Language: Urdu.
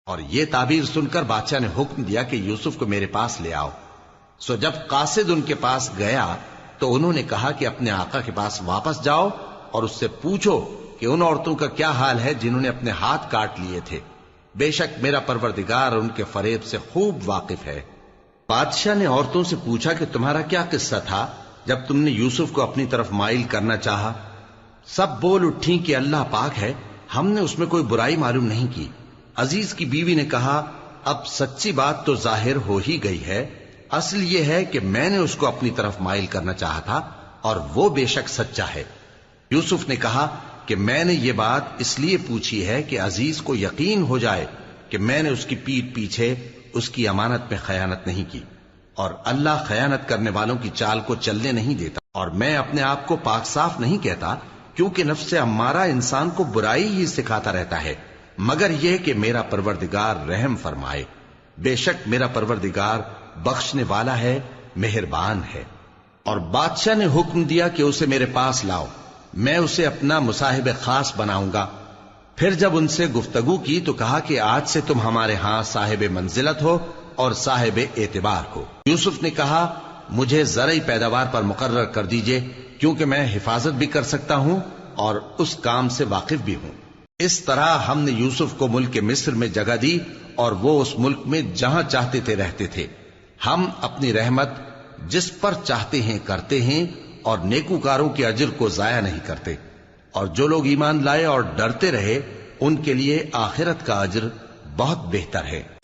اور یہ تعبیر سن کر بادشاہ نے حکم دیا کہ یوسف کو میرے پاس لے آؤ۔ سو جب قاصد ان کے پاس گیا تو انہوں نے کہا کہ اپنے آقا کے پاس واپس جاؤ اور اس سے پوچھو کہ ان عورتوں کا کیا حال ہے جنہوں نے اپنے ہاتھ کاٹ لیے تھے، بے شک میرا پروردگار ان کے فریب سے خوب واقف ہے۔ بادشاہ نے عورتوں سے پوچھا کہ تمہارا کیا قصہ تھا جب تم نے یوسف کو اپنی طرف مائل کرنا چاہا؟ سب بول اٹھیں کہ اللہ پاک ہے، ہم نے اس میں کوئی برائی معلوم نہیں کی۔ عزیز کی بیوی نے کہا، اب سچی بات تو ظاہر ہو ہی گئی ہے، اصل یہ ہے کہ میں نے اس کو اپنی طرف مائل کرنا چاہا تھا اور وہ بے شک سچا ہے۔ یوسف نے کہا کہ میں نے یہ بات اس لیے پوچھی ہے کہ عزیز کو یقین ہو جائے کہ میں نے اس کی پیٹھ پیچھے اس کی امانت میں خیانت نہیں کی، اور اللہ خیانت کرنے والوں کی چال کو چلنے نہیں دیتا، اور میں اپنے آپ کو پاک صاف نہیں کہتا، کیونکہ نفس امارہ انسان کو برائی ہی سکھاتا رہتا ہے، مگر یہ کہ میرا پروردگار رحم فرمائے، بے شک میرا پروردگار بخشنے والا ہے، مہربان ہے۔ اور بادشاہ نے حکم دیا کہ اسے میرے پاس لاؤ، میں اسے اپنا مصاحب خاص بناؤں گا۔ پھر جب ان سے گفتگو کی تو کہا کہ آج سے تم ہمارے ہاں صاحب منزلت ہو اور صاحب اعتبار ہو۔ یوسف نے کہا، مجھے زرعی پیداوار پر مقرر کر دیجئے، کیونکہ میں حفاظت بھی کر سکتا ہوں اور اس کام سے واقف بھی ہوں۔ اس طرح ہم نے یوسف کو ملک مصر میں جگہ دی اور وہ اس ملک میں جہاں چاہتے تھے رہتے تھے۔ ہم اپنی رحمت جس پر چاہتے ہیں کرتے ہیں اور نیکوکاروں کے اجر کو ضائع نہیں کرتے، اور جو لوگ ایمان لائے اور ڈرتے رہے ان کے لیے آخرت کا اجر بہت بہتر ہے۔